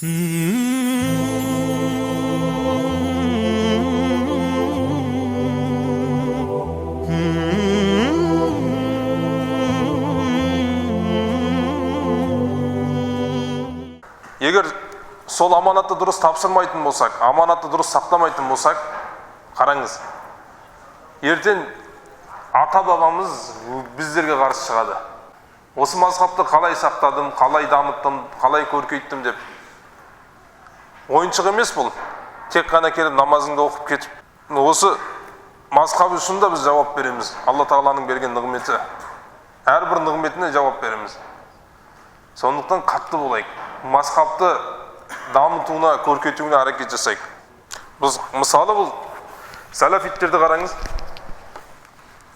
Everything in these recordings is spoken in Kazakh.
Егер сол аманатты дұрыс тапсырмайтын болсақ, аманатты дұрыс сақтамайтын болсақ, қараңыз, ертең ата бабамыз біздерге қарсы шығады. Осы мазхабты қалай сақтадым, қалай дамыттым, қалай көркейттім деп. Ойыншық емес бұл. Тек қана келіп намазыңды оқып кетіп. Осы мазхаб үшін да біз жауап береміз. Алла Тағаланың берген нығметі. Әрбір нығметіне жауап береміз. Сондықтан қатты болайық. Мазхабты дамытуына, көркейтуіне әрекет жасайық. Біз мысалы бұл сәләфиттерді қараңыз.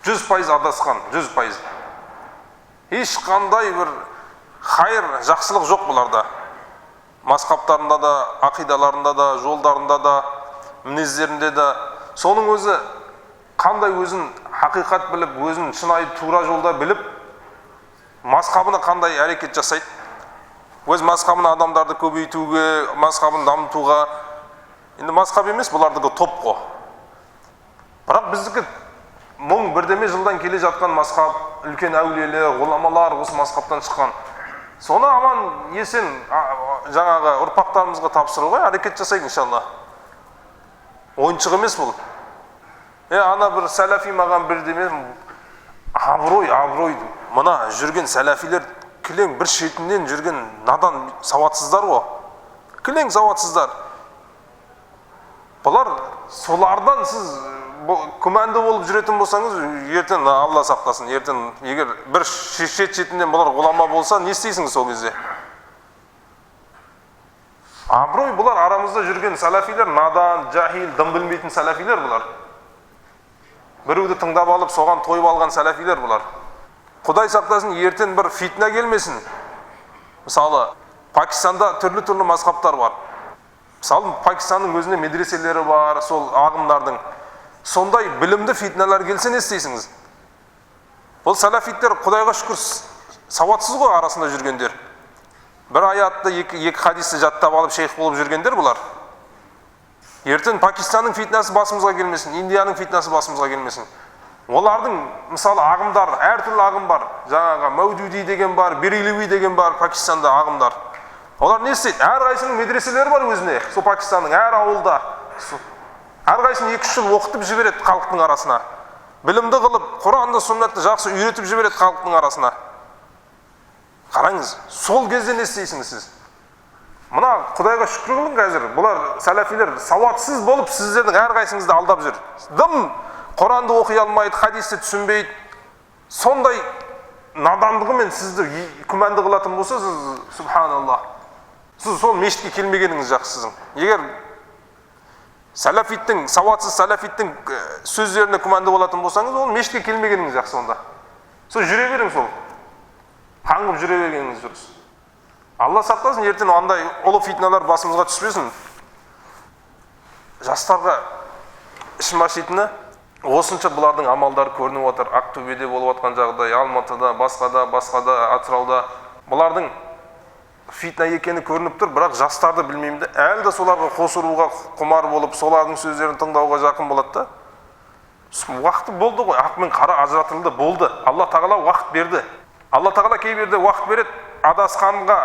100% адасқан, 100%. Ешқандай бір хайыр, жақсылық жоқ бұларда. Мазхабтарында да, ақидаларында да, жолдарында да, мінездерінде де. Соның өзі қандай өзін хақиқат біліп, өзін шынайы тура жолда біліп, мазхабына қандай әрекет жасайды. Өз мазхабына адамдарды көбейтуге, мазхабын дамытуға. Енді мазхаб емес, бұлардығы топ қо. Бірақ біздікі мың бірдеме жылдан келе жатқан мазхаб, үлкен әулиелер, ғұламалар осы мазхабтан шыққан. Соны аман есен жаңағы ұрпақтарымызға тапсыруға әрекет жасайық иншалла. Ойыншық емес бұл. Ана бір сәләфи маған бірдеме абырой. Мына жүрген сәләфилер кілең бір шетінен жүрген надан сауатсыздар ғой. Кілең сауатсыздар. Бұлар солардан сіз күмәнді болып жүретін болсаңыз, ертең Алла сақтасын. Ертең егер бір шетінен бұлар ғұлама болса, не істейсіңіз сол кезде? Абырой бұлар арамызда жүрген сәләфилер, надан, жахил, дым білмейтін сәләфилер бұлар. Біреуді тыңдап алып, соған тойып алған сәләфилер бұлар. Құдай сақтасын, ертең бір фитна келмесін. Мысалы, Пакистанда түрлі мазхабтар бар. Мысалы, Пакистанның өзінде медреселері бар, сол ағымдардың. Сондай білімді фитналар келсе не істейсіңіз? Бұл сәләфиттер, Құдайға шүкір, сауатсыз ғой арасында жүргендер. Бір аятты, екі хадисті жаттап алып шейх болып жүргендер бұлар. Ертең Пакистанның фитнасы басымызға келмесін, Индияның фитнасы басымызға келмесін. Олардың, мысалы, ағымдар, әртүрлі ағым бар. Жаңағы Маудуди деген бар, Берилеви деген бар Пакистанда ағымдар. Олар не істейді? Әрқайсының медреселері бар өзіне, сол Пакистанның әр ауылда. Әрқайсының 2-3 жыл оқытып жібереді халықтың арасына. Білімді қылып, Құранды, сүннатты жақсы үйретіп жібереді халықтың арасына. Қараңыз, сол кезде не істейсіңіз сіз? Мына Құдайға шүкір қылың қазір. Бұлар сәләфилер сауатсыз болып сіздердің әрқайсыңызды алдап жүр. Дым Құранды оқи алмайды, хадисті түсінбейді. Сондай надандығымен сізді күмәнді қылатын болса, сіз субханаллах. Сіз сол мешітке келмегеніңіз жақсы сіздің. Егер сәләфиттің, сауатсыз сәләфиттің сөздеріне күмәнді болатын болсаңыз, ол мешітке келмегеніңіз жақсы онда. Сол жүре берің сол. Қаңғып жүре бергеніңіз дұрыс. Алла сақтасын, ертең андай ұлы фитналар басымызға түспесін. Жастарға ішім ашитыны, осынша бұлардың амалдары көрініп отыр. Ақтөбеде болып отқан жағдай, Алматыда, басқада, Атырауда. Бұлардың фитна екені көрініп тұр, бірақ жастарды білмеймін де, әлі де соларға қосыруға құмар болып, солардың сөздерін тыңдауға жақын болады да. Уақыты болды ғой, ақ мен қара ажыратылды, болды. Алла Тағала уақыт берді. Алла Тағала кейбірде уақыт береді, адасқанға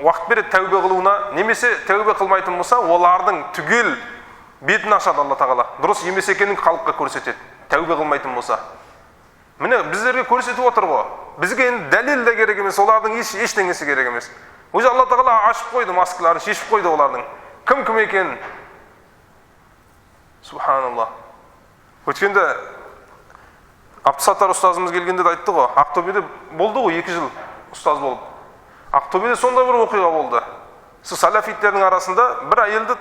уақыт береді тәубе қылуына, немесе тәубе қылмайтын болса, олардың түгел бетін ашады Алла Тағала. Дұрыс емес екенін халыққа көрсетеді, тәубе қылмайтын болса. Міне біздерге көрсетіп отыр ғой. Бізге енді дәлел де керек емес, олардың ештеңесі керек емес. Өзі Алла Тағала ашып қойды, маскаларын шешіп қойды олардың. Кім екенін. Субханаллах. Өткенде Абдысаттар ұстазымыз келгенде де айтты ғой, Ақтөбеде болды ғой 2 жыл ұстаз болып. Ақтөбеде сондай бір оқиға болды. Сол сәләфиттердің арасында бір әйелді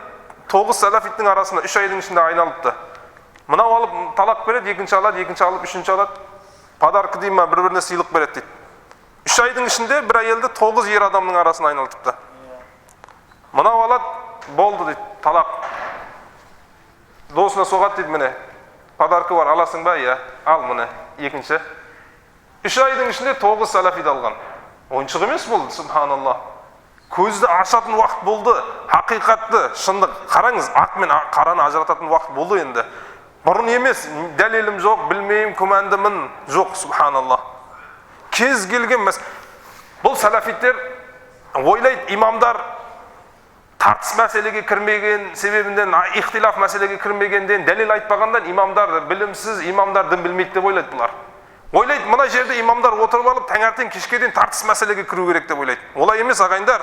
9 сәләфиттің арасында 3 айдың ішінде айналыпты. Мынау алып талақ береді, екінші алады, екінші алып, үшінші алады. Подарка дей ма, бір-біріне сыйлық береді дейді. 3 айдың ішінде бір әйелді 9 ер адамның арасына айналыпты. Мынау алады, болды дейді, талақ. Досына соғады дейді, міне. Подарка бар, аласың ба? Иә, ал міне, екінші. 3 айдың ішінде 9 сәләфиді алған. Ойыншық емес бұл, субханаллах. көзді ашатын уақыт болды, ақиқатты, шындық, қараңыз, ақ мен қараны ажырататын уақыт болды енді. Бұрын емес, дәлелім жоқ, білмеймін, күмәндімін, жоқ, субханаллах. Кез келген бұл сәләфиттер ойлайды, имамдар тартыс мәселеге кірмеген себебінен, ихтилаф мәселеге кірмегенден, дәлел айтпағандан имамдар білімсіз, имамдар дін білмейді деп ойлайды бұлар. Ойлайды, мына жерде имамдар отырып алып, таңертең кешке дейін тартыс мәселеге кіру керек деп ойлайды. Олай емес, ағайындар.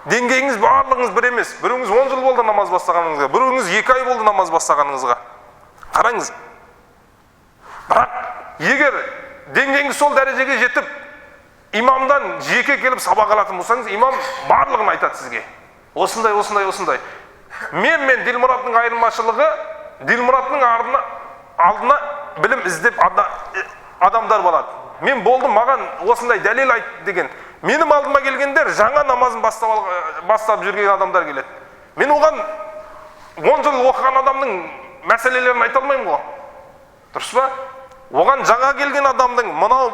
Деңгейіңіз барлығыңыз бір емес. Біріңіз 10 жыл болды намаз бастағаныңызға, біріңіз 2 ай болды намаз бастағаныңызға. Қараңыз. Бірақ егер деңгейіңіз сол дәрежеге жетіп, имамдан жеке келіп сабақ алатын болсаңыз, имам барлығын айтады сізге. Осындай. Мен Дилмұраттың айырмашылығы, Дилмұраттың алдына білім іздеп адамдар болады. Мен болдым, маған осындай дәлел айт деген. Менің алдыма келгендер жаңа намазын бастап жүрген адамдар келеді. Мен оған 10 жыл оқыған адамның мәселелерін айта алмаймын ғой. Дұрыс па? Оған жаңа келген адамның мынау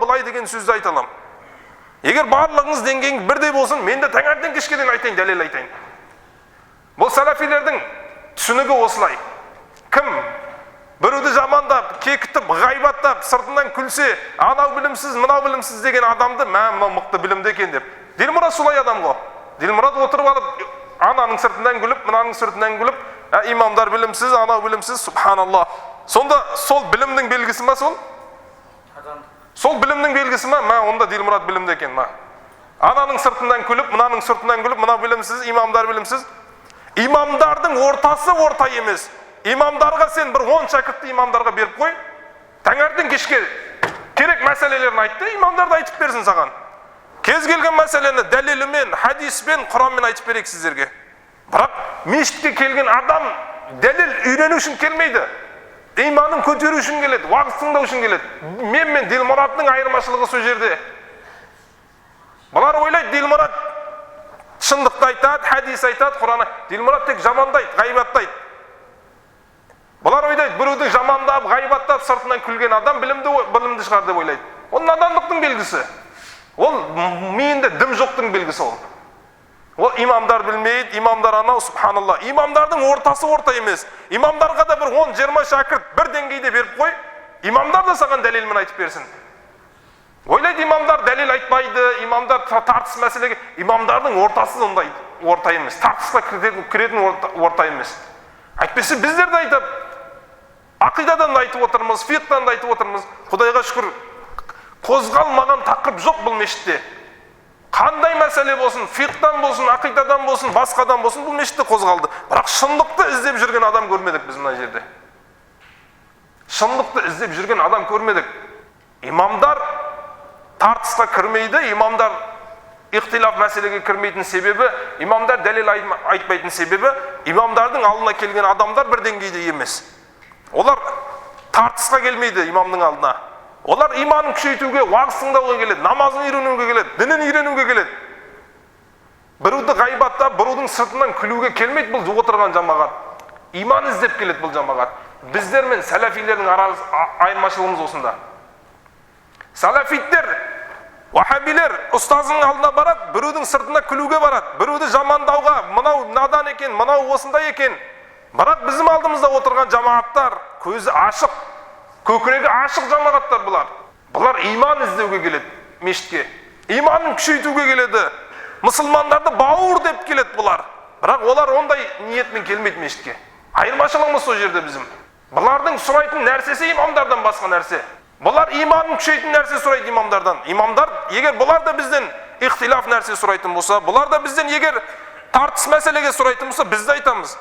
былай деген сөзді айта аламын. Егер барлығыңыз деңгейіңіз бірдей болсын, мен де таңертең кешке дейін айтайын, дәлел айтайын. Бұл сәләфилердің түсінігі осылай. Кім біреуді жамандап, кекітіп, ғайбаттап, сыртынан күлсе, анау білімсіз, мынау білімсіз деген адамды, мынау мықты білімді екен деп. Дилмұрат солай адам ғой. Дилмұрат отырып алып, ананың сыртынан күліп, мынаның сыртынан күліп, имамдар білімсіз, анау білімсіз, субханаллах. Сонда сол білімнің белгісі ма сол? Сол білімнің белгісі ма? Онда Дилмұрат білімді екен ма? Ананың сыртынан күліп, мынаның сыртынан күліп, мынау білімсіз, имамдар білімсіз. Имамдардың ортасы орта емес. Имамдарға сен бір 10 шәкіртті имамдарға беріп қой, таңертең кешке керек мәселелерін айтты, имамдарды айтып берсін саған. Кез келген мәселені дәлелімен, хадиспен, Құранмен айтып берейік сіздерге. Бірақ мешітке келген адам дәлел үйрену үшін келмейді. Иманын көтеру үшін келеді, уағыз тыңдау үшін келеді. Мен Дилмұраттың айырмашылығы сол жерде. Бұлар ойлайды, Дилмұрат шындықты айтады, хадис айтады, Құраны. Дилмұрат тек жамандайды, ғайбаттайды. Бұлар ойлайды, біреуді жамандап, ғайбаттап, сыртынан күлген адам білімді шығар деп ойлайды. Ол надандықтың белгісі. Ол миында дым жоқтың белгісі ол. Ол имамдар білмейді, имамдар анау, субханалла. Имамдардың ортасы орта емес. Имамдарға да бір 10-20 шәкірт бір деңгейде беріп қой, имамдар да саған дәлелмен айтып берсін. Ойлайды, имамдар дәлел айтпайды, имамдар тартыс мәселеге, имамдардың ортасы ондай орта емес. Тартысқа кіретін орта емес. Айтпесе біздер де айтып, ақидадан да айтып отырмыз, фиқтан да айтып отырмыз. Құдайға шүкір, қозғалмаған тақырып жоқ бұл мешітте. Қандай мәселе болсын, фиқтан болсын, ақидадан болсын, басқадан болсын, бұл мешітте қозғалды. Бірақ шындықты іздеп жүрген адам көрмедік біз мына жерде. Шындықты іздеп жүрген адам көрмедік. Имамдар тартысқа кірмейді, имамдар ихтилаф мәселеге кірмейтін себебі, имамдар дәлел айтпайтын себебі, имамдардың алдына келген адамдар бір деңгейде емес. Олар тартысқа келмейді имамның алдына. Олар иманын күшейтуге, уағыз тыңдауға келеді, намазын үйренуге келеді, дінін үйренуге келеді. Біреуді ғайбаттап, біреудің сыртынан күлуге келмейді бұл отырған жамағат. Иман іздеп келеді бұл жамағат. Біздер мен сәләфилердің айырмашылығымыз осында. Сәләфиттер, уахабилер ұстазының алдына барады, біреудің сыртына күлуге барады, біреуді жамандауға, мынау надан екен, мынау осындай екен. Бірақ біздің алдымызда отырған жамағаттар көзі ашық, көкірегі ашық жамағаттар бұлар. Бұлар иман іздеуге келеді мешітке. Иманын күшейтуге келеді. Мұсылмандарды бауыр деп келеді бұлар. Бірақ олар ондай ниетмен келмейді мешітке. Айырмашылығымыз сол жерде bizim. Бұлардың сұрайтын нәрсесі имамдардан басқа нәрсе. Бұлар иманын күшейтін нәрсе сұрайды имамдардан. Имамдар, егер бұлар да бізден ихтилаф нәрсе сұрайтын болса, бұлар да бізден егер тартыс мәселеге сұрайтын болса, біз де айтамыз.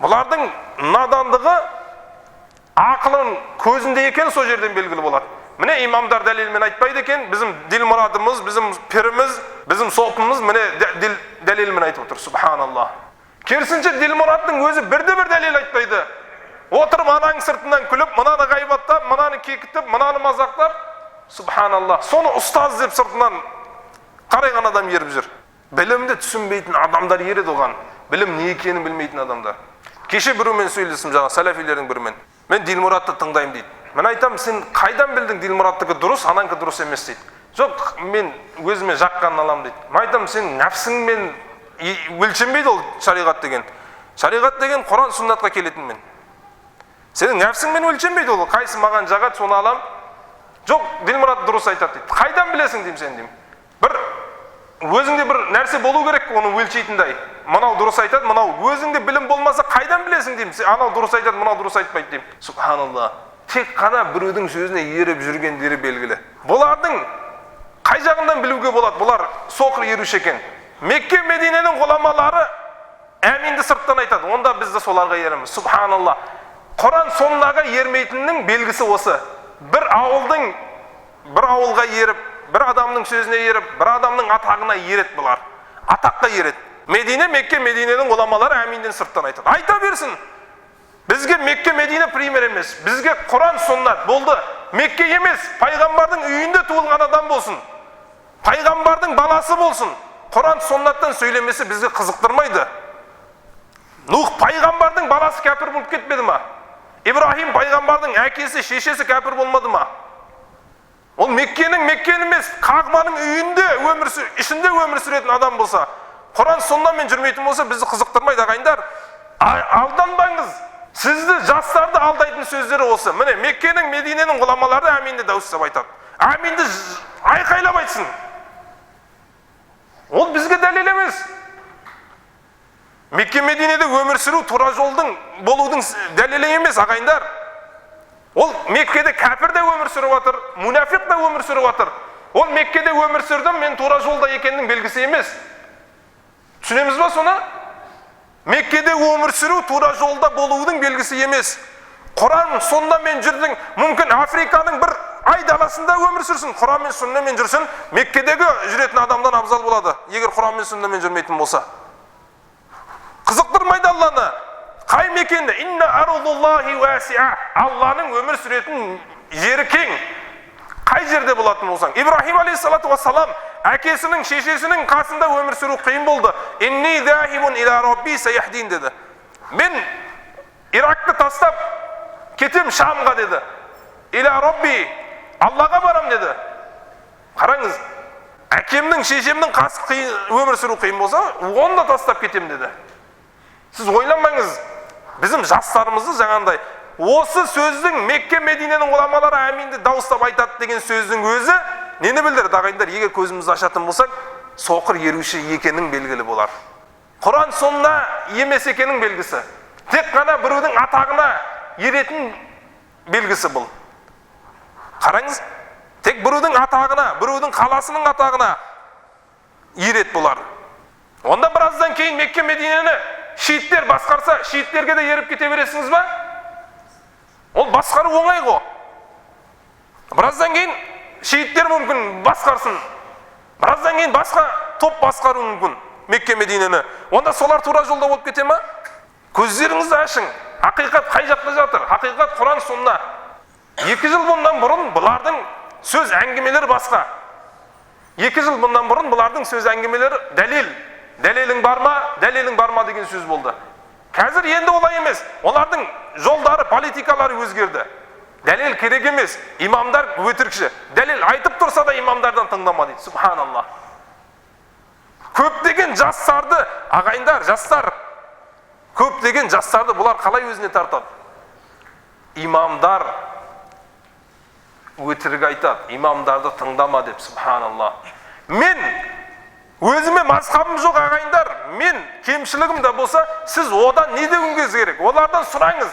Бұлардың надандығы ақылын көзінде екен сол жерден белгілі болады. Міне имамдар дәлелмен айтпайды екен, bizim Дилмұратымыз, bizim піріміз, bizim сопымыз міне дәлелмен айтып отыр. Субханаллах. Керісінше Дилмұраттың өзі бірде-бір дәлел айтпайды. Отырып ананың сыртынан күліп, мынаны ғайбаттап, мынаны кекітіп, мынаны мазақтап, субханаллах. Соны ұстаз деп сыртынан қарайған адам еріп жүр. Білімді түсінбейтін адамдар ереді оған. Білім не екенін білмейтін адамдар. Кеше біреумен сөйлесім жаңа сәләфилердің бірімен. Мен Дилмұратты тыңдаймын дейді. Мен айтам, сен қайдан білдің Дилмұраттікі дұрыс, ананікі дұрыс емес дейді. Жоқ, мен өзіме жаққанын аламын дейді. Мен айтамын, сен нәпсіңмен өлшенбейді ол шариғат деген. Шариғат деген Құран сүннатқа келетін мен. Сенің нәпсіңмен өлшенбейді ол. Қайсы маған жағады, соны алам. Жоқ, Ділмұрат дұрыс айтады дейді. Қайдан білесің деймін сен деймін. Бір өзіңде бір нәрсе болу керек, оны өлшейтіндей. Мынау дұрыс айтады, мынау өзіңде білім болмаса қайдан білесің деймін. Анау дұрыс айтады, мынау дұрыс айтпайды деймін. Субханалла. Тек қана біреудің сөзіне еріп жүргендері белгілі. Бұлардың қай жағынан білуге болады? Бұлар соқыр еруші екен. Мекке Мединенің ғұламалары әминді сырттан айтады. Онда біз де соларға ереміз. Субханалла. Құран соннаға ермейтіннің белгісі осы. Бір ауылға еріп, бір адамның сөзіне еріп, бір адамның атағына ерет бұлар. Атаққа ерет. Мекке Мединенің ғұламалары әминден сырттан айтады. Айта берсін. Бізге Мекке Медине пример емес. Бізге Құран сүннат болды. Мекке емес, пайғамбардың үйінде туылған адам болсын. Пайғамбардың баласы болсын. Құран сүннаттан сөйлемесі бізге қызықтырмайды. Нух пайғамбардың баласы кәпір болып кетпеді ма? Ибрахим пайғамбардың әкесі, шешесі кәпір болмады ма? Ол Меккенің емес, Қағбаның ішінде өмір сүретін адам болса, Құран сүннамен жүрмейтін болса, бізді қызықтырмайды ағайындар. Алданбаңыз. Сізді жастарды алдайтын сөздері осы. Міне Меккенің, Мединенің ғұламалары әминді дауыстап айтады. Әминді айқайлап айтсын. Ол бізге дәлел емес. Мекке Мединеде өмір сүру тура жолдың болудың дәлелі емес ағайындар. Ол Меккеде кәпір де өмір сүріп жатыр, мунафиқ та өмір сүріп жатыр. Ол Меккеде өмір сүрдім, мен тура жолда екеннің белгісі емес. Түсінеміз ба соны? Меккеде өмір сүру тура жолда болудың белгісі емес. Құран сүннамен жүрдің, мүмкін Африканың бір айдаласында өмір сүрсін, Құран мен сүннамен жүрсін, Меккедегі жүретін адамдан абзал болады, егер Құран мен сүннамен жүрмейтін болса. Қызықтырмайды Алланы. Қай мекенде? Инна арудуллахи васиа. Алланың өмір сүретін жері кең. Қай жерде болатын болсаң? Ибрахим алейхиссалату вассалам әкесінің, шешесінің қасында өмір сүру қиын болды. Инни захибун иля рабби саяхдин деді. Мен Иракты тастап кетем Шамға деді. Иля рабби, Аллаға барам деді. Қараңыз, әкемнің, шешемнің қасы өмір сүру қиын болса, оны да тастап кетем деді. Сіз ойланбаңыз, біздің жастарымызды жаңағындай осы сөздің Мекке Мединенің ғұламалары әминді дауыстап айтады деген сөздің өзі нені білдіреді ағайындар? Егер көзімізді ашатын болсақ, соқыр еруші екенің белгілі болар. Құран сүнна емес екенің белгісі. Тек қана біреудің атағына еретін белгісі бұл. Қараңыз, тек біреудің атағына, біреудің қаласының атағына ерет болар. Онда біраздан кейін Мекке Мединені шииттер басқарса, шииттерге де еріп кете бересіңіз ба? Ол басқару оңай ғой. Біраздан кейін шииттер мүмкін басқарсын. Біраздан кейін басқа топ басқару мүмкін Мекке Мединені. Онда солар тура жолда болып кете ма? Көздеріңізді ашың. Ақиқат қай жақта жатыр? Ақиқат Құран сүнна. 2 жыл bundan бұрын бұлардың сөз әңгімелері басқа. 2 жыл bundan бұрын бұлардың сөз әңгімелері дәлел. Дәлелің бар ма деген сөз болды. Қазір енді олай емес. Олардың жолдары, политикалары өзгерді. Дәлел керек емес. Имамдар өтірікші. Дәлел айтып тұрса да имамдардан тыңдама дейді. Субханалла. Көптеген жастарды, ағайындар, жастар, көптеген жастарды бұлар қалай өзіне тартады? Имамдар өтірік айтады. Имамдарды тыңдама деп. Субханалла. Мен өзіме мазхабым жоқ ағайындар, мен кемшілігім де болса, сіз одан не деуіңіз керек? Олардан сұраңыз.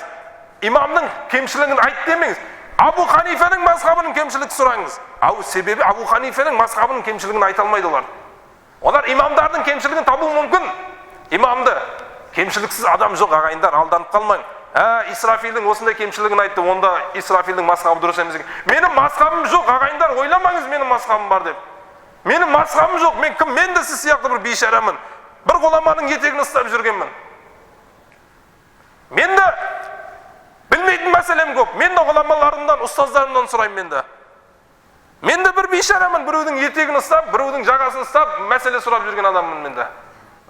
Имамның кемшілігін айт демеңіз. Абу Ханифаның мазхабының кемшілігін сұраңыз. Себебі Абу Ханифаның мазхабының кемшілігін айта алмайды олар. Олар имамдардың кемшілігін табуы мүмкін. Имамды кемшіліксіз адам жоқ ағайындар, алданып қалмаң. Исрафилдің осындай кемшілігін айтты, онда Исрафилдің мазхабы дұрыс емес. Менің мазхабым жоқ ағайындар, ойламаңыз менің мазхабым бар деп. Менің мазхабым жоқ, мен кім? Мен де сіз сияқты бір бейшарамын. Бір ғұламаның етегін ұстап жүргенмін. Мен де білмейтін мәселем көп. Мен де ғұламаларымдан, ұстаздарымдан сұраймын мен де. Мен де бір бейшарамын, біреудің етегін ұстап, біреудің жағасын ұстап, мәселе сұрап жүрген адаммын мен де.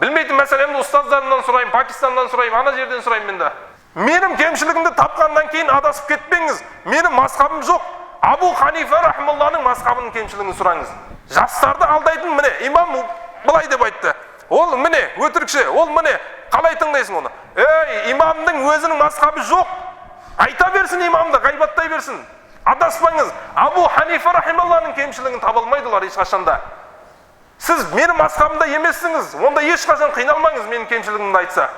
Білмейтін мәселемді ұстаздарымдан сұраймын, Пакистаннан сұраймын, ана жерден сұраймын мен де. Менің кемшілігімді тапқаннан кейін адасып кетпеңіз. Менің мазхабым жоқ. Абу Ханифа рахималлахның мазхабының кемшілігін сұраңыз. Жастарды алдайтын міне имам былай деп айтты. Ол міне өтірікші, ол міне қалай тыңдайсың оны? Ей, имамның өзінің мазхабы жоқ. Айта берсін имамды, ғайбаттай берсін. Адаспаңыз. Абу Ханифа рахималлахның кемшілігін таба алмайдылар ешқашанда. Сіз менің мазхабымда емессіңіз, онда ешқашан қиналмаңыз менің кемшілігімді айтса.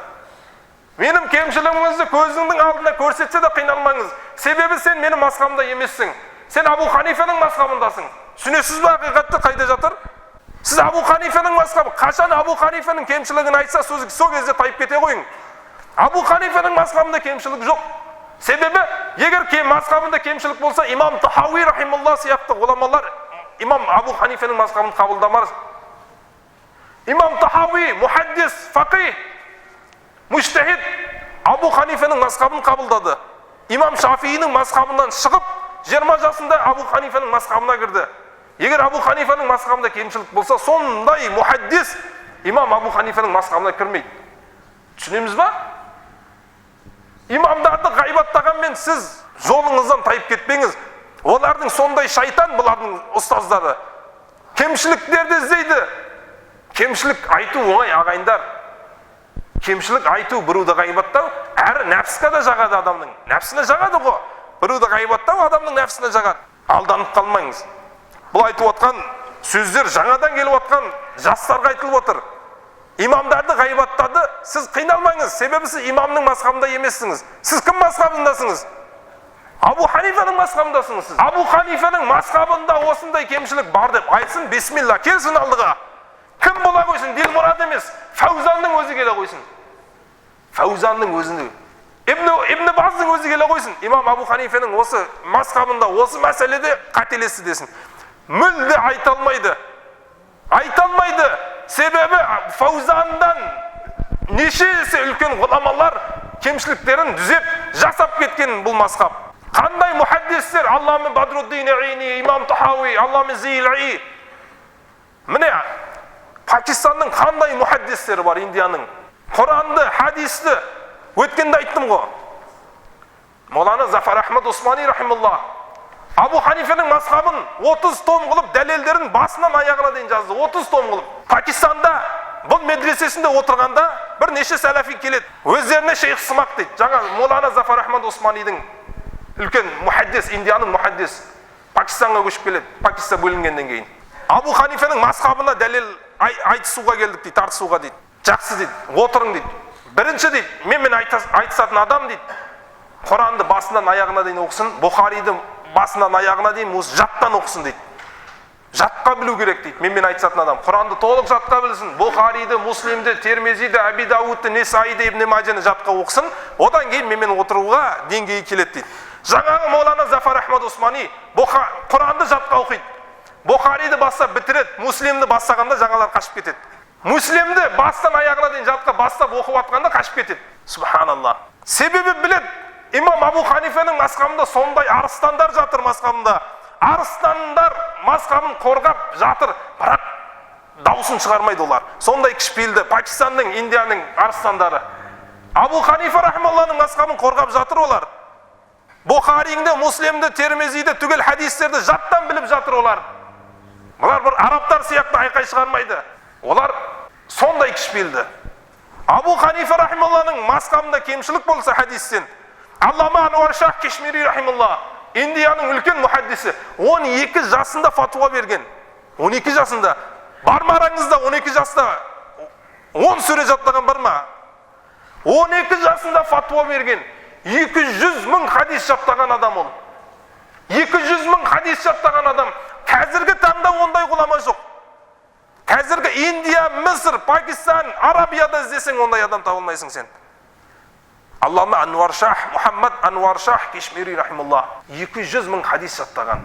Менің кемшілігімізді көзіңнің алдында көрсетсе де қиналмаңыз. Себебі сен менің мазхабымда емессің. Сен Абу Ханифаның мазхабындасың. Түсінесіз бе ақиқатты қайда жатыр? Сіз Абу Ханифаның мазхабы, қашан Абу Ханифаның кемшілігін айтса, сол кезде тайып кете қойың. Абу Ханифаның мазхабында кемшілік жоқ. Себебі, егер мазхабында кемшілік болса, имам Тахауи рахималлах сияқты ғұламалар имам Абу Ханифаның мазхабын қабылдамар. Имам Тахауи, мухаддис, фақih, мужтахид, Абу Ханифаның мазхабын қабылдады. Имам Шафииның мазхабынан шығып, 20 жасында Абу Ханифаның мазхабына кірді. Егер Абу Ханифаның мазхабында кемшілік болса, сондай мухаддис имам Абу Ханифаның мазхабына кірмейді. Түсінеміз ба? Имамдарды ғайбаттағанмен сіз жолыңыздан тайып кетпеңіз. Олардың сондай шайтан, бұлардың ұстаздары. Кемшіліктерді іздейді. Кемшілік айту оңай ағайындар. Кемшілік айту, біруді ғайбаттау, әрі нәпсіге де жағады адамның. Нәпсіне жағады ғой. Біруді ғайбаттау адамның нәпсіне жағады. Алданып қалмаңыз. Бұл айтып отқан сөздер жаңадан келіп отқан жастарға айтылып отыр. Имамдарды ғайбаттады, сіз қиналмаңыз. Себебі сіз имамның мазхабында емессіңіз. Сіз кім мазхабындасыңыз? Абу Ханифаның мазхабындасыңыз сіз. Абу Ханифаның мазхабында осындай кемшілік бар деп айтсын, бисмилла, келсін алдыға. Кім бола қойсын? Дилмұрад емес, Фаузанның өзі келе қойсын. Фаузанның өзі. Ибн Баздың өзі келе қойсын. Имам Абу Ханифаның осы мазхабында, осы мәселеде қателесті десін. Мүлде айталмайды. Айталмайды. Себебі Фаузандан нешесі үлкен ғұламалар кемшіліктерін дүзеп жасап кеткен бұл мазхаб. Қандай мухаддистер, Аллами Бадруддин Аини, имам Тахауи, Аллами Зилаи. Міне, Пакистанның қандай мухаддистері бар, Индияның. Құранды, хадисті, өткенде айттым ғой. Молана Зафар Ахмад Усмани рахималлах. Абу Ханифаның мазхабын 30 том қылып, дәлелдерін басынан аяғына дейін жазды. 30 том қылып. Пакистанда бұл медресесінде отырғанда бір неше сәләфи келеді. Өздеріне шейх сымақ дейді. Жаңа Молана Зафар Ахмад Усманидың үлкен мухаддис, Индияның мухаддис. Пакистанға көшіп келеді, Пакистан бөлінгеннен кейін. Абу Ханифаның мазхабына дәлел айтысуға келдік дейді, тартысуға дейді. Жақсы дейді, отырың дейді. Бірінші дейді, мен айтысатын адам дейді, Құранды басынан аяғына дейін оқысын, Бұхариді басынан аяғына дейін жаттан оқысын дейді. Жатқа білу керек дейді, мен айтысатын адам. Құранды толық жатқа білсін, Бұхариді, Муслимді, Термезиді, Аби Дауудты, Несаиді, Ибн Мажаны жатқа оқысын, одан кейін мен отыруға деңгейі келеді дейді. Жаңағы Молана Зафар Ахмад Усмани Құранды жатқа оқиды. Бұхариді бастап бітіреді, Муслимді бастағанда жаңалар қашып кетеді. Муслимді бастан аяғына дейін жатқа бастап оқып атқанда қашып кетеді. Субханалла. Себебі біледі, имам Абу Ханифаның мазхабында сондай арыстандар жатыр мазхабында. Арыстандар мазхабын қорғап жатыр, бірақ даусын шығармайды олар. Сондай кішіпейілді Пакистанның, Индияның арыстандары. Абу Ханифа рахималлахның мазхабын қорғап жатыр олар. Бұхаринді, Муслимді, Термезиді, түгел хадистерді жаттан біліп жатыр олар. Бұлар бір арабтар сияқты айқай шығармайды. Олар сондай кішіпейілді. Абу Ханифа рахималлахның мазхабында кемшілік болса хадистен, Аллама Ануар Шах Кешмири рахималлах, Индияның үлкен мухаддисі, 12 жасында фатуа берген. 12 жасында. Бар ма араңызда 12 жаста 10 сүре жаттаған бар ма? 12 жасында фатуа берген. 200 мың хадис жаттаған адам ол. 200 мың хадис жаттаған адам. Қазіргі таңда ондай ғұлама жоқ. Қазіргі Индия, Мысыр, Пакистан, Арабияда іздесең ондай адам табылмайсың сен. Аллама Ануар Шах, Мухаммад Ануар Шах Кешмири рахималлах 200 мың хадис жаттаған.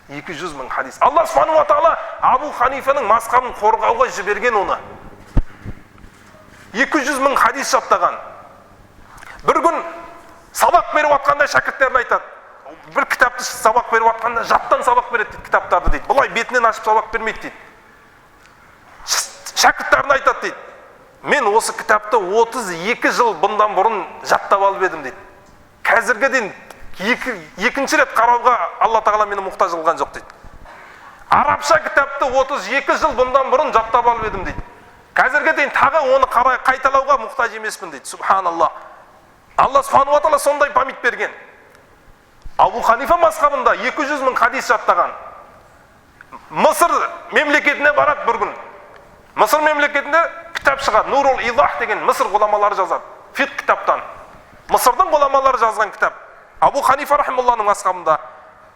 200 мың хадис. Алла субхану ва тағала Абу Ханифаның мазхабын қорғауға жіберген оны. 200 мың хадис жаттаған. Bir gün sabak berip atқанда шәкірттеріне айтады. Bir кітапты sabak беріп atқанда жаттан sabak береді дейді, кітаптарды дейді. Бұлай бетінен ашып sabak бермейді дейді. Шәкірттеріне айтады дейді. Мен осы кітапты 32 жыл бұндан бұрын жаттап алып едім дейді. Қазірге дейін екінші рет қарауға Алла тағала мені мұқтаж қылған жоқ дейді. Арабша кітапты 32 жыл бұндан бұрын жаттап алып едім дейді. Қазірге дейін тағы оны қайталауға мұқтаж емеспін дейді. Субханаллах. Алла субхану ва тағала сондай память берген. Абу Ханифа мазхабында 200 мың хадис жаттаған. Мысыр мемлекетіне барады бір күн. Мысыр мемлекетінде кітап шығады. Нурул Идах деген Мысыр ғұламалары жазады. Фиқ кітаптан. Мысырдың ғұламалары жазған кітап. Абу Ханифа рахималлахның мазхабында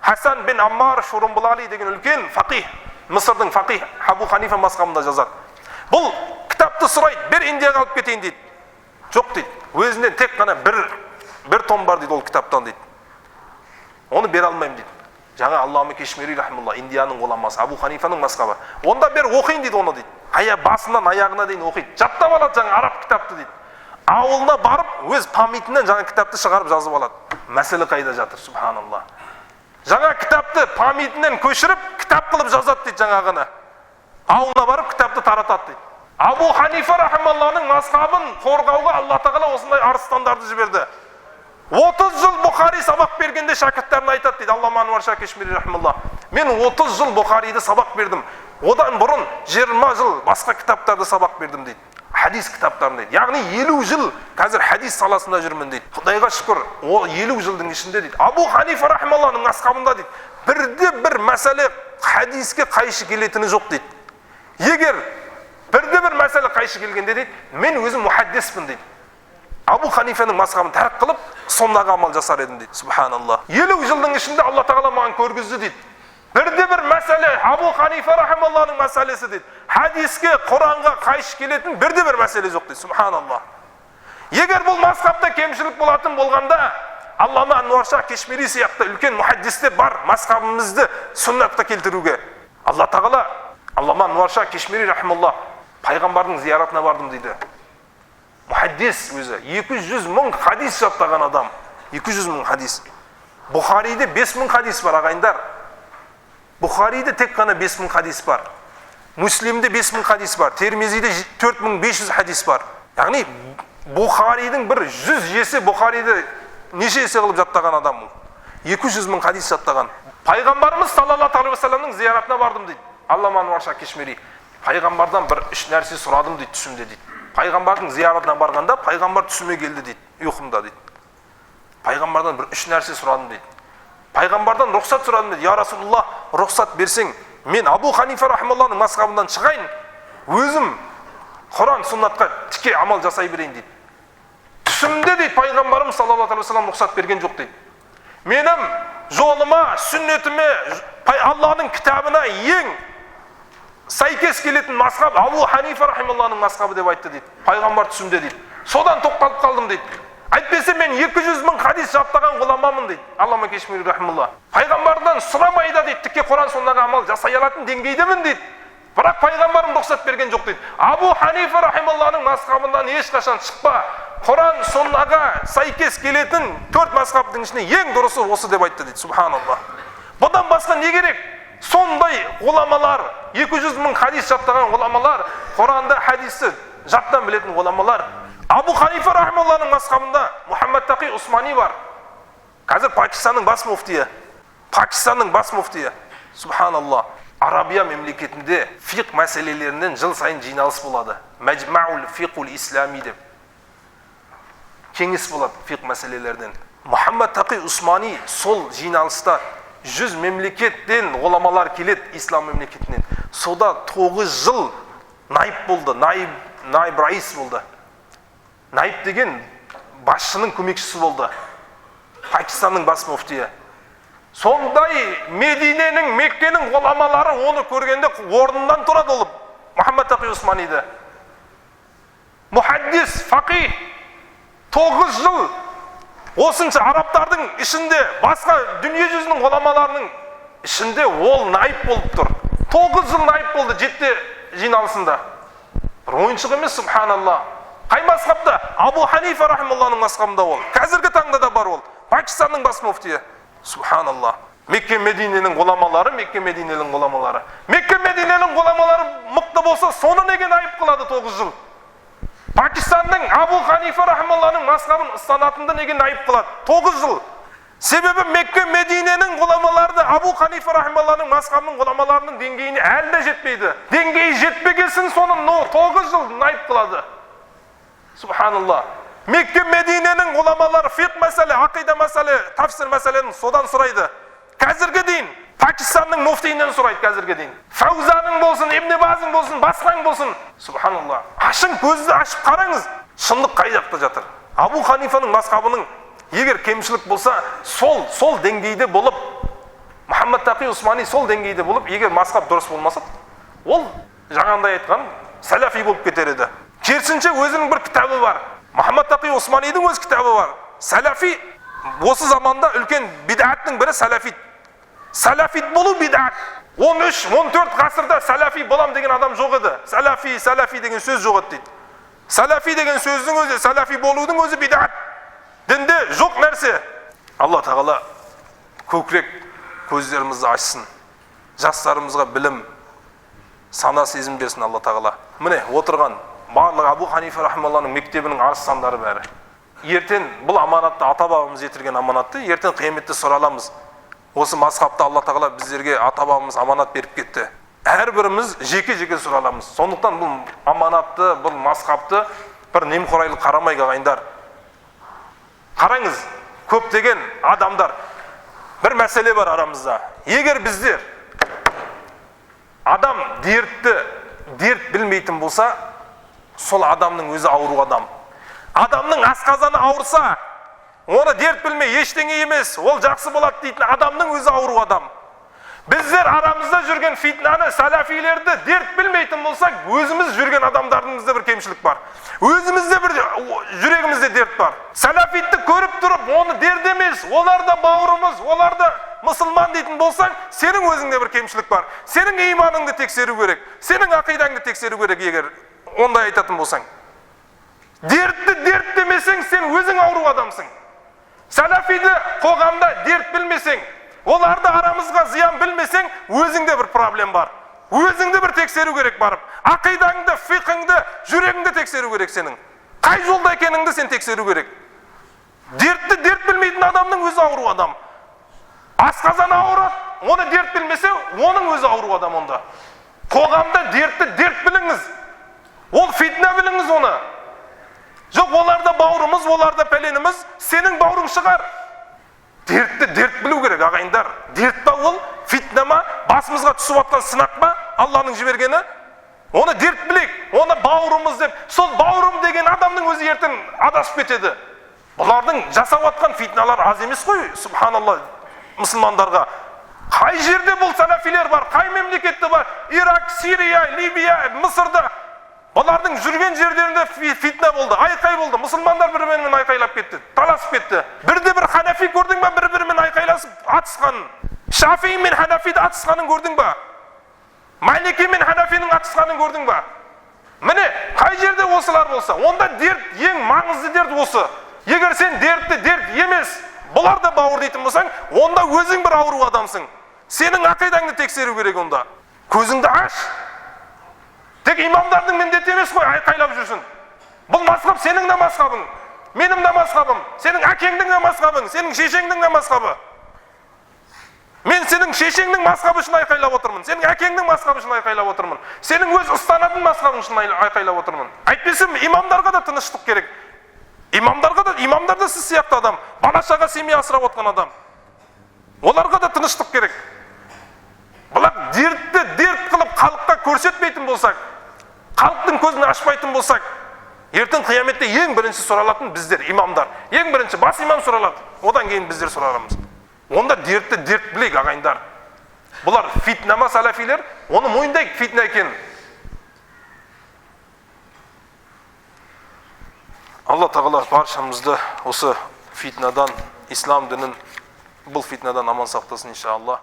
Хасан бин Аммар Шурумбулали деген үлкен фақих, Мысырдың фақих Абу Ханифа мазхабында жазады. Бұл кітапты сұрайды, бір Индияға алып кетейін дейді. Жоқ дейді. Өзінен тек қана бір том бар дейді ол кітаптан дейді. Оны бере алмаймын дейді. Жаңа Аллама Кешмири рахималлах Индияның ғұламасы Абу Ханифаның мазхабы. Онда бер оқиын дейді оны дейді. Басынан аяғына дейін оқиды. Жаттап алады жаңа араб кітапты дейді. Ауылына барып, өз памятінен жаңа кітапты шығарып жазып алады. Мәселе қайда жатыр, субханаллах. Жаңа кітапты памятінен көшіріп, кітап қылып жазады дейді жаңағыны. Ауылына барып, кітапты таратады дейді. Абу Ханифа рахималлахның мазхабын қорғауға Алла тағала осындай арыстандарды жіберді. 30 жыл Бұхари сабақ бергенде шәкірттеріне айтады дейді. Аллама Ануар Шах Кешмири рахималлах. Мен 30 жыл Бұхариді сабақ бердім. Одан бұрын 20 жыл басқа кітаптарды сабақ бердім дейді. Хадис кітаптарын дейді. Яғни 50 жыл қазір хадис саласында жүрмін дейді. Құдайға шүкір, ол 50 жылдың ішінде дейді. Абу Ханифа рахималлахның мазхабында дейді. Бірде-бір мәселе хадиске қайшы келетіні жоқ дейді. Егер бірде-бір мәселе қайшы келгенде дейді, мен өзім мухаддиспін дейді. Абу Ханифаның мазхабын тәрк қылып, сондағы амал жасар едім дейді. Субханаллах. 50 жылдың ішінде Алла тағала маған көргізді дейді. Бірде-бір мәселе Абу Ханифа рахималлахның мәселесі дейді. Хадиске, Құранға қайшы келетін бірде-бір мәселе жоқ дейді. Субханаллах. Егер бұл мазхабта кемшілік болатын болғанда, Аллама Ануар Шах Кешмири сияқты үлкен мухаддистер бар мазхабымызды сүннатқа келтіруге. Алла тағала, Аллама Ануар Шах Кешмири рахималлах пайғамбардың зияратына бардым дейді. Мухаддис өзі 200 мың хадис жаттаған адам. 200 мың хадис. Бұхариде 5 мың хадис бар ағайындар. Бұхариде тек қана 5 мың хадис бар. Муслимде 5 мың хадис бар. Термизиде 4500 хадис бар. Яғни Бұхаридің бір 100 есе Бұхариді неше есе қылып жаттаған адам. 200 мың хадис жаттаған. Пайғамбарымыз саллаллаху алейхи ва салламның зияратына бардым дейді. Аллама Ануар Шах Кешмири. Пайғамбардан бір 3 нәрсе сұрадым дейді түсімде дейді. Пайғамбардың зияратына барғанда пайғамбар түсіме келді дейді. Ұйқымда дейді. Пайғамбардан бір 3 нәрсе сұрадым дейді. Пайғамбардан рұқсат сұрадым дейді. Я Расулуллах, рұқсат берсең, мен Абу Ханифа рахималлахның мазхабынан шығайын, өзім Құран сүннатқа тіке амал жасай берейін дейді. Түсімде дейді пайғамбарым саллаллаху алейхи ва саллям рұқсат берген жоқ дейді. Менің жолыма, сүннетіме, Аллахның кітабына ең сәйкес келетін мазхаб Абу Ханифа рахималлахның мазхабы деп айтты дейді. Пайғамбар түсімде дейді. Содан тоқталып қалдым дейді. Әйтпесе мен 200 мың хадис жаттаған ғұламамын дейді. Аллама Кешмири рахималлах. Пайғамбардан сұрамайда дейді, тіке Құран сондағы амал жасай алатын деңгейдемін дейді. Бірақ пайғамбарым рұқсат берген жоқ дейді. Абу Ханифа рахималлахның мазхабынан ешқашан шықпа. Құран соннаға сәйкес келетін 4 мазхабтың ішінде ең дұрысы осы деп айтты дейді. Субханаллах. Бұдан басқа не керек? Сондай ғұламалар, 200 мың хадис жаттаған ғұламалар, Құранды, хадисті жаттан білетін ғұламалар. Абу Ханифа рахималлахның мазхабында Мухаммад Тақи Усмани бар. Қазір Пакистанның бас муфтиі. Пакистанның бас муфтиі. Субханаллах. Арабия мемлекетінде фиқ мәселелерінен жыл сайын жиналыс болады. Мәжмаул фиқул ислами деп. Кеңес болады фиқ мәселелерден. Мухаммад Тақи Усмани сол жиналыста 100 мемлекеттен ғұламалар келеді ислам мемлекетінен. Сода 9 жыл наиб болды, наиб раис болды. Наиб деген басшының көмекшісі болды. Пакистанның бас муфтиі. Сондай Мединенің, Меккенің ғұламалары оны көргенде орнынан тұрады олып. Мухаммад Тақи Усманиді. Мухаддис, фақих. 9 жыл осынша арабтардың ішінде, басқа дүние жүзінің ғұламаларының ішінде ол наиб болып тұр. 9 жыл наиб болды жетті жиналысында. Бір ойыншық емес, субханаллах. Қай мазхабта? Абу Ханифа рахималлахның мазхабында ол. Қазіргі таңда да бар ол. Пакистанның бас муфтиі. Субханаллах. Мекке Мединенің ғұламалары, Мекке Мединенің ғұламалары. Мекке Мединенің ғұламалары мықты болса, соны неге наиб қылады 9 жыл? Пакистанның Абу Ханифа рахималлахның мазхабын ұстанатынды неге наиб қылады? 9 жыл. Себебі Мекке, Мединенің ғұламалары Абу Ханифа рахималлахның мазхабының ғұламаларының деңгейіне әлі де жетпейді. Деңгейі жетпегесін соны 9 жыл найып қылады. Субханалла. Мекке, Мединенің ғұламалары фиқ мәселе, ақида мәселе, тафсир мәселені содан сұрайды. Қазірге дейін Пакистанның муфтиінен сұрайды қазірге дейін. Фаузаның болсын, Ибн Базың болсын, басқаң болсын. Субханалла. Ашың көзді ашып қараңыз. Шындық қай жақта жатыр? Абу Ханифаның мазхабының егер кемшілік болса, сол деңгейде болып, Мұхаммад Тақи Усмани сол деңгейде болып, егер мазхаб дұрыс болмаса, ол жаңағындай айтқан сәләфи болып кетер еді. Керісінше өзінің бір кітабы бар. Мұхаммад Тақи Усманидің өз кітабы бар. Сәләфи осы заманда үлкен бидаттың бірі сәләфит. Сәләфит болу бидат. 13-14 ғасырда сәләфи болам деген адам жоқ еді. Сәләфи деген сөз жоқ еді дейді. Сәләфи деген сөздің өзі, сәләфи болудың өзі бидат. Дінде жоқ нәрсе. Алла тағала көкірек көздерімізді ашсын. Жастарымызға білім, сана сезім берсін Алла тағала. Міне отырған барлық Абу Ханифа рахималлахның мектебінің арыстандары бәрі. Ертең бұл аманатты, ата-бабамыз етілген аманатты, ертең қияметте сұраламыз. Осы мазхабты Алла тағала біздерге ата-бабамыз аманат беріп кетті. Әрбіріміз жеке-жеке сұраламыз. Сондықтан бұл аманатты, бұл мазхабты бір немқұрайлы қарамай ағайындар. Қараңыз, көптеген адамдар, бір мәселе бар арамызда. Егер біздер адам дерт білмейтін болса, сол адамның өзі ауру адам. Адамның асқазаны ауырса, оны дерт білмей ештеңе емес, ол жақсы болады дейтін адамның өзі ауру адам. Біздер арамызда жүрген фитнаны, сәләфилерді дерт білмейтін болсақ, өзіміз жүрген адамдарымызда бір кемшілік бар. Өзімізде бір жүрегімізде дерт бар. Сәләфитті көріп тұрып, оны дерт емес, олар да бауырымыз, олар да мұсылман дейтін болсаң, сенің өзіңде бір кемшілік бар. Сенің иманыңды тексеру керек, сенің ақидаңды тексеру керек, егер ондай айтатын болсаң. Дертті дерт демесең, сен өзің ауру адамсың. Сәләфиді қоғамда дерт білмесең, оларды арамызға зиян білмесең, өзіңде бір проблем бар. Өзіңді бір тексеру керек барып. Ақидаңды, фиқыңды, жүрегіңді тексеру керек сенің. Қай жолда екеніңді сен тексеру керек. Дертті дерт білмейтін адамның өзі ауру адам. Асқазаны ауырады, оны дерт білмесе, оның өзі ауру адам онда. Қоғамда дертті дерт біліңіз. Ол фитна біліңіз оны. Жоқ, оларда бауырымыз, оларда пәленіміз, сенің бауырың шығар. Дертті дерт білу керек ағайындар. Дерт па ол, фитна ма, басымызға түсіп атқан сынақ па, Алланың жібергені? Оны дерт білек, оны бауырымыз деп, сол бауырым деген адамның өзі ертең адасып кетеді. Бұлардың жасап атқан фитналар аз емес қой, субханалла, мұсылмандарға. Қай жерде бұл сәләфилер бар, қай мемлекетте бар? Ирак, Сирия, Либия, Мысырда. Олардың жүрген жерлерінде фитна болды, айқай болды. Мұсылмандар бір-бірімен айқайлап кетті, таласып кетті. Бірде бір ханафи көрдің ба, бір-бірімен айқайласып атысқанын? Шафии мен ханафиді атысқанын көрдің ба? Малики мен ханафидің атысқанын көрдің ба? Міне, қай жерде осылар болса, онда дерт, ең маңызды дерт осы. Егер сен дертті дерт емес, бұлар да бауыр дейтін болсаң, онда өзің бір ауру адамсың. Сенің ақидаңды тексеру керек онда. Көзіңді аш. Тек имамдардың міндеті емес қой, айқайлап жүрсін. Бұл мазхаб сенің де мазхабың, менің де мазхабым, сенің әкеңдің де мазхабың, сенің шешеңдің де мазхабы. Мен сенің шешеңнің мазхабы үшін айқайлап отырмын, сенің әкеңдің мазхабы үшін айқайлап отырмын, сенің өз ұстанатын мазхабың үшін айқайлап отырмын. Әйтпесе имамдарға да тыныштық керек. Имамдар да сіз сияқты адам, бала-шаға семья асырап отқан адам. Оларға да тыныштық керек. Бұлар дертті дерт қылып халыққа көрсетпейтін болсақ, халықтың көзін ашпайтын болсақ, ертең қияметте ең бірінші сұралатын біздер, имамдар. Ең бірінші бас имам сұралады, одан кейін біздер сұраламыз. Онда дертті дерт білейік ағайындар. Бұлар фитна ма сәләфилер, оны мойындайық фитна екен. Алла тағала баршамызды осы фитнадан, ислам дінін бұл фитнадан аман сақтасын иншалла.